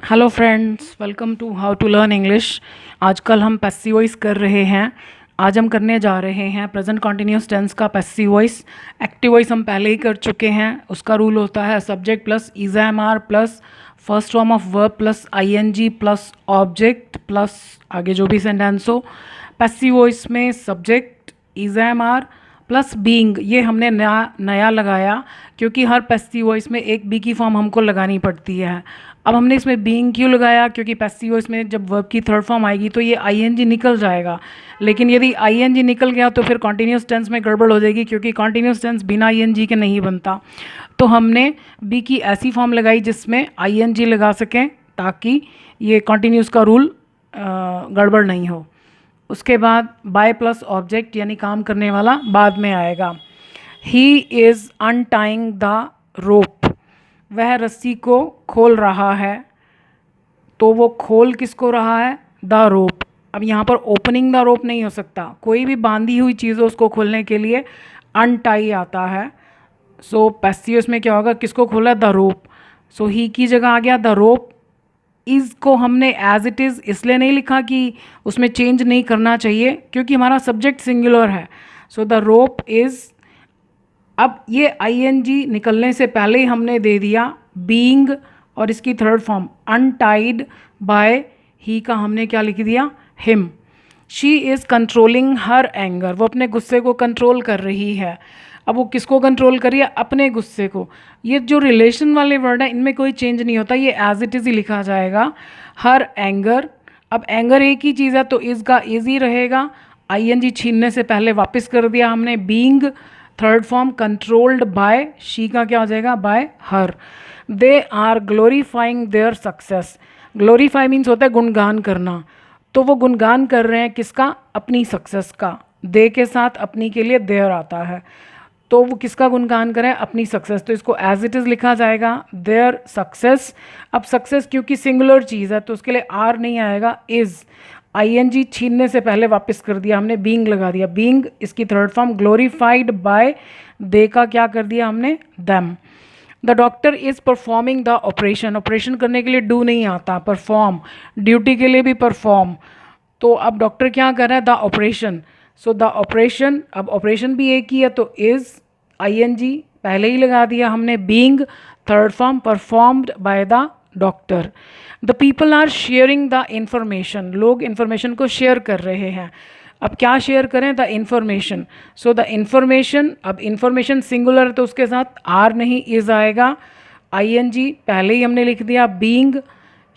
Hello friends, welcome to how to learn English. आजकल हम passive voice कर रहे हैं। आज हम करने जा रहे हैं प्रेजेंट कॉन्टिन्यूस टेंस का पैसिव वॉइस। एक्टिव वॉइस हम पहले ही कर चुके हैं। उसका रूल होता है subject plus is am are plus first form of verb plus ING plus object plus आगे जो भी सेंटेंस हो। पैसिव वॉइस में सब्जेक्ट इज़-एम-आर प्लस बीइंग, ये हमने नया लगाया क्योंकि हर पैसिव वॉइस में एक बी की फॉर्म हमको लगानी पड़ती है। अब हमने इसमें बीइंग क्यों लगाया? क्योंकि पैसिव वॉइस में जब वर्ब की थर्ड फॉर्म आएगी तो ये आईएनजी निकल जाएगा। लेकिन यदि आईएनजी निकल गया तो फिर कॉन्टिन्यूस टेंस में गड़बड़ हो जाएगी, क्योंकि कॉन्टिन्यूस टेंस बिना आईएनजी के नहीं बनता। तो हमने बी की ऐसी फॉर्म लगाई जिसमें आईएनजी लगा सकें, ताकि ये कॉन्टिन्यूस का रूल गड़बड़ नहीं हो। उसके बाद बाय प्लस ऑब्जेक्ट यानी काम करने वाला बाद में आएगा। ही इज़ अनटाइंग द रोप, वह रस्सी को खोल रहा है। तो वो खोल किसको रहा है? The rope. अब यहाँ पर ओपनिंग द रोप नहीं हो सकता, कोई भी बांधी हुई चीज़ हो उसको खोलने के लिए अनटाई आता है। सो पैसिव में क्या होगा? किसको खोला? The rope. सो ही की जगह आ गया द रोप। इज़ को हमने एज इट इज़ इसलिए नहीं लिखा कि उसमें चेंज नहीं करना चाहिए, क्योंकि हमारा सब्जेक्ट सिंगुलर है। So the rope is. अब ये आईएनजी निकलने से पहले ही हमने दे दिया बीइंग, और इसकी थर्ड फॉर्म अनटाइड बाय ही का हमने क्या लिख दिया? Him. She is controlling her anger, वो अपने गुस्से को कंट्रोल कर रही है। अब वो किसको कंट्रोल कर रही है? अपने गुस्से को। ये जो रिलेशन वाले वर्ड है इनमें कोई चेंज नहीं होता, ये एज इट इज़ ही लिखा जाएगा। हर एंगर। अब एंगर एक ही चीज़ है तो इज़ का इज़ ही रहेगा। आईएनजी छीनने से पहले वापस कर दिया हमने being, third form controlled by, she का क्या हो जाएगा? By her. They are glorifying their success. Glorify means होता है गुणगान करना। तो वो गुणगान कर रहे हैं किसका? अपनी सक्सेस का। दे के साथ अपनी के लिए देयर आता है, तो वो किसका गुणगान करें? अपनी सक्सेस। तो इसको एज इट इज़ लिखा जाएगा देयर सक्सेस। अब सक्सेस क्योंकि सिंगुलर चीज़ है तो उसके लिए आर नहीं आएगा, इज़। आईएनजी छीनने से पहले वापस कर दिया हमने, बीइंग लगा दिया। बीइंग इसकी थर्ड फॉर्म ग्लोरीफाइड बाय, दे का क्या कर दिया हमने? Them. The doctor is performing the operation. Operation करने के लिए डू नहीं आता, परफॉर्म। ड्यूटी के लिए भी परफॉर्म। तो अब डॉक्टर क्या कर रहा है? The operation. So the operation, अब ऑपरेशन भी एक ही है तो इज़, आईएनजी पहले ही लगा दिया हमने, being third form performed by the doctor. The people are sharing the information, लोग इंफॉर्मेशन को शेयर कर रहे हैं। अब क्या शेयर करें? The information. So the information, अब इंफॉर्मेशन सिंगुलर तो उसके साथ आर नहीं इज़ आएगा। आईएनजी पहले ही हमने लिख दिया being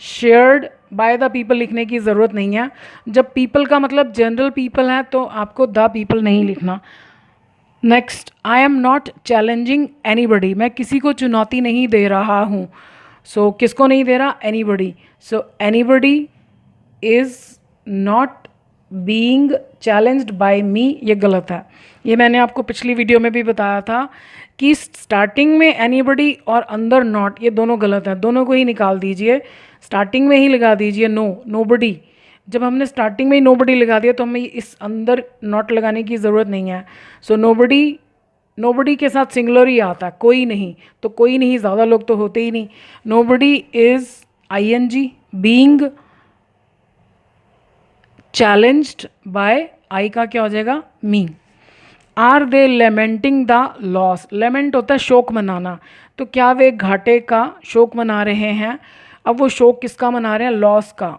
shared by the people, लिखने की ज़रूरत नहीं है। जब पीपल का मतलब जनरल पीपल है तो आपको द पीपल नहीं लिखना। Next, I am not challenging anybody, मैं किसी को चुनौती नहीं दे रहा हूँ। सो किसको नहीं दे रहा? Anybody. So anybody is not being challenged by me, ये गलत है। ये मैंने आपको पिछली वीडियो में भी बताया था कि स्टार्टिंग में एनीबडी और अंदर नॉट, ये दोनों गलत है, दोनों को ही निकाल दीजिए। स्टार्टिंग में ही लगा दीजिए नो, नोबडी। जब हमने स्टार्टिंग में ही नोबडी लगा दिया तो हमें इस अंदर नॉट लगाने की ज़रूरत नहीं है। सो नोबडी, नोबडी के साथ सिंगुलर ही आता है, कोई नहीं। तो कोई नहीं, ज़्यादा लोग तो होते ही नहीं। Nobody is I N G, being challenged by, I का क्या हो जाएगा? Me. Are they lamenting the loss, lament होता है शोक मनाना। तो क्या वे घाटे का शोक मना रहे हैं? अब वो शोक किसका मना रहे हैं? लॉस का।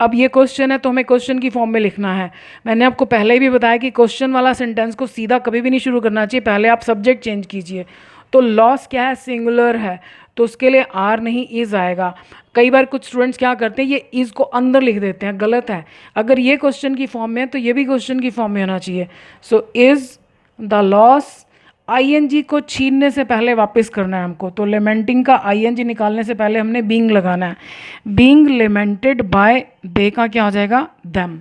अब ये क्वेश्चन है तो हमें क्वेश्चन की फॉर्म में लिखना है। मैंने आपको पहले ही भी बताया कि क्वेश्चन वाला सेंटेंस को सीधा कभी भी नहीं शुरू करना चाहिए, पहले आप सब्जेक्ट चेंज कीजिए। तो लॉस क्या है? सिंगुलर है, तो उसके लिए आर नहीं इज़ आएगा। कई बार कुछ स्टूडेंट्स क्या करते हैं, ये इज़ को अंदर लिख देते हैं, गलत है। अगर ये क्वेश्चन की फॉर्म में है तो ये भी क्वेश्चन की फॉर्म में होना चाहिए। So is the loss. ING को छीनने से पहले वापस करना है हमको, तो लेमेंटिंग का आईएनजी निकालने से पहले हमने बीइंग लगाना है। बीइंग लेमेंटेड बाय, दे का क्या हो जाएगा? देम।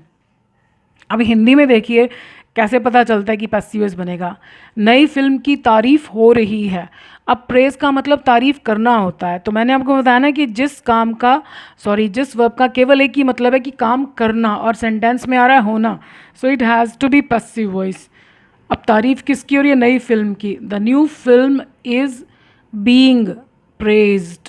अब हिंदी में देखिए कैसे पता चलता है कि पैसिव वॉइस बनेगा। नई फिल्म की तारीफ हो रही है। अब प्रेज का मतलब तारीफ करना होता है, तो मैंने आपको बताया ना कि जिस वर्ब का केवल एक ही मतलब है कि काम करना, और सेंटेंस में आ रहा है होना, so it has to be passive voice. अब तारीफ किसकी हो रही है? नई फिल्म की। The new film is being praised.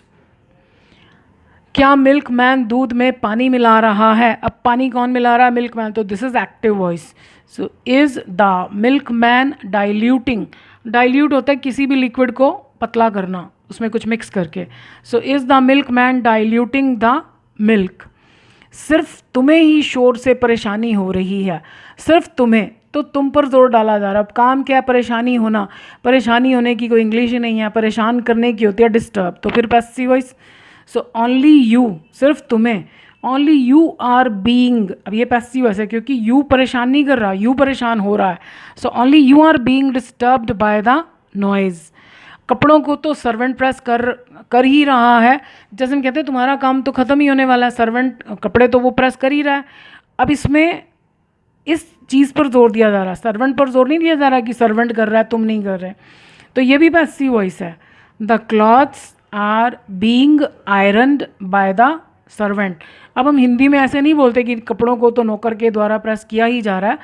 क्या मिल्क मैन दूध में पानी मिला रहा है? अब पानी कौन मिला रहा है? Milk man. तो this is active voice. So is the milk man diluting. Dilute होता है किसी भी लिक्विड को पतला करना, उसमें कुछ मिक्स करके। सो is the milk man diluting the milk. सिर्फ तुम्हें ही शोर से परेशानी हो रही है, सिर्फ तुम्हें, तो तुम पर जोर डाला जा रहा है। अब काम क्या है? परेशानी होना। परेशानी होने की कोई इंग्लिश ही नहीं है, परेशान करने की होती है डिस्टर्ब। तो फिर passive voice. So only you, सिर्फ तुम्हें, ओनली यू आर बीइंग। अब ये पैसिव वॉइस है क्योंकि यू परेशान नहीं कर रहा, यू परेशान हो रहा है। So only you are being disturbed by the noise. कपड़ों को तो सर्वेंट प्रेस कर ही रहा है। जैसे हम कहते हैं तुम्हारा काम तो ख़त्म ही होने वाला है, सर्वेंट कपड़े तो वो प्रेस कर ही रहा है। अब इसमें इस चीज़ पर जोर दिया जा रहा है, सर्वेंट पर जोर नहीं दिया जा रहा कि सर्वेंट कर रहा है तुम नहीं कर रहे। तो ये भी पैसिव वॉइस है। The clothes are being ironed by the servant. अब हम हिंदी में ऐसे नहीं बोलते कि कपड़ों को तो नौकर के द्वारा प्रेस किया ही जा रहा है।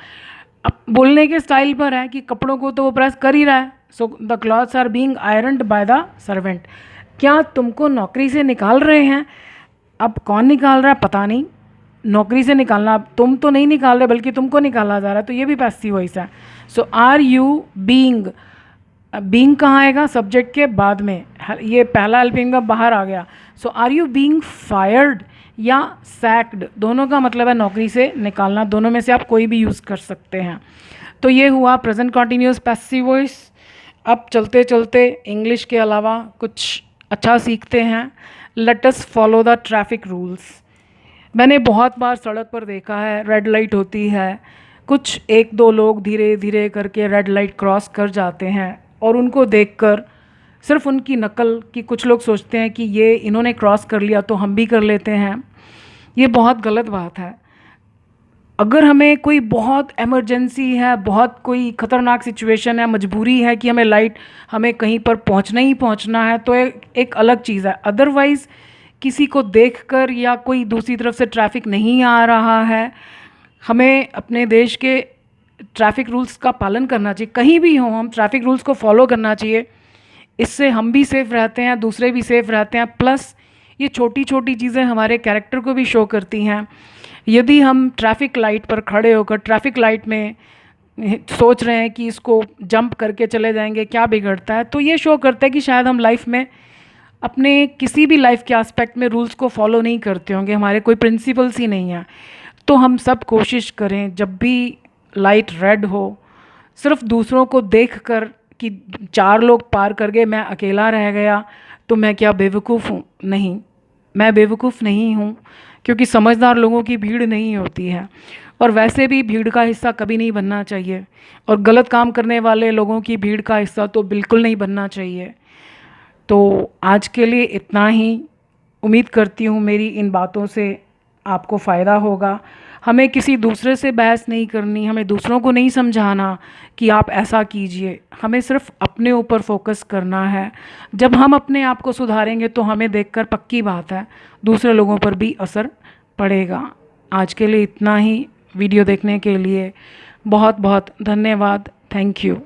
अब बोलने के स्टाइल पर है कि कपड़ों को तो वो प्रेस कर ही रहा है। So the clothes are being ironed by the servant. क्या तुमको नौकरी से निकाल रहे हैं? अब कौन निकाल रहा है पता नहीं, नौकरी से निकालना, अब तुम तो नहीं निकाल रहे बल्कि तुमको निकाला जा रहा है। तो ये भी पैसिव वॉइस है। सो आर यू बीइंग, बीइंग कहाँ आएगा? सब्जेक्ट के बाद में। ये पहला हेल्पिंग वर्ब बाहर आ गया। सो आर यू बीइंग फायर्ड या सैक्ड, दोनों का मतलब है नौकरी से निकालना। दोनों में से आप कोई भी यूज़ कर सकते हैं। तो ये हुआ प्रेजेंट कॉन्टिन्यूस पैसिव वॉइस। अब चलते चलते इंग्लिश के अलावा कुछ अच्छा सीखते हैं। Let us follow the traffic rules. मैंने बहुत बार सड़क पर देखा है, रेड लाइट होती है, कुछ एक दो लोग धीरे धीरे करके रेड लाइट क्रॉस कर जाते हैं और उनको देखकर सिर्फ उनकी नकल कि कुछ लोग सोचते हैं कि ये इन्होंने क्रॉस कर लिया तो हम भी कर लेते हैं। ये बहुत गलत बात है। अगर हमें कोई बहुत इमरजेंसी है, बहुत कोई ख़तरनाक सिचुएशन है, मजबूरी है कि हमें कहीं पर पहुंचना ही पहुंचना है, तो एक अलग चीज़ है। अदरवाइज़ किसी को देखकर या कोई दूसरी तरफ से ट्रैफिक नहीं आ रहा है, हमें अपने देश के ट्रैफिक रूल्स का पालन करना चाहिए। कहीं भी हों हम ट्रैफिक रूल्स को फॉलो करना चाहिए। इससे हम भी सेफ़ रहते हैं, दूसरे भी सेफ़ रहते हैं। प्लस ये छोटी छोटी चीज़ें हमारे कैरेक्टर को भी शो करती हैं। यदि हम ट्रैफिक लाइट पर खड़े होकर ट्रैफिक लाइट में सोच रहे हैं कि इसको जंप करके चले जाएंगे, क्या बिगड़ता है, तो ये शो करता है कि शायद हम लाइफ में अपने किसी भी लाइफ के एस्पेक्ट में रूल्स को फॉलो नहीं करते होंगे, हमारे कोई प्रिंसिपल्स ही नहीं हैं। तो हम सब कोशिश करें जब भी लाइट रेड हो, सिर्फ दूसरों को देखकर कि 4 लोग पार कर गए, मैं अकेला रह गया, तो मैं क्या बेवकूफ़ हूँ? नहीं, मैं बेवकूफ़ नहीं हूँ, क्योंकि समझदार लोगों की भीड़ नहीं होती है। और वैसे भी भीड़ का हिस्सा कभी नहीं बनना चाहिए, और गलत काम करने वाले लोगों की भीड़ का हिस्सा तो बिल्कुल नहीं बनना चाहिए। तो आज के लिए इतना ही। उम्मीद करती हूँ मेरी इन बातों से आपको फ़ायदा होगा। हमें किसी दूसरे से बहस नहीं करनी, हमें दूसरों को नहीं समझाना कि आप ऐसा कीजिए, हमें सिर्फ अपने ऊपर फोकस करना है। जब हम अपने आप को सुधारेंगे तो हमें देखकर पक्की बात है दूसरे लोगों पर भी असर पड़ेगा। आज के लिए इतना ही। वीडियो देखने के लिए बहुत बहुत धन्यवाद। Thank you.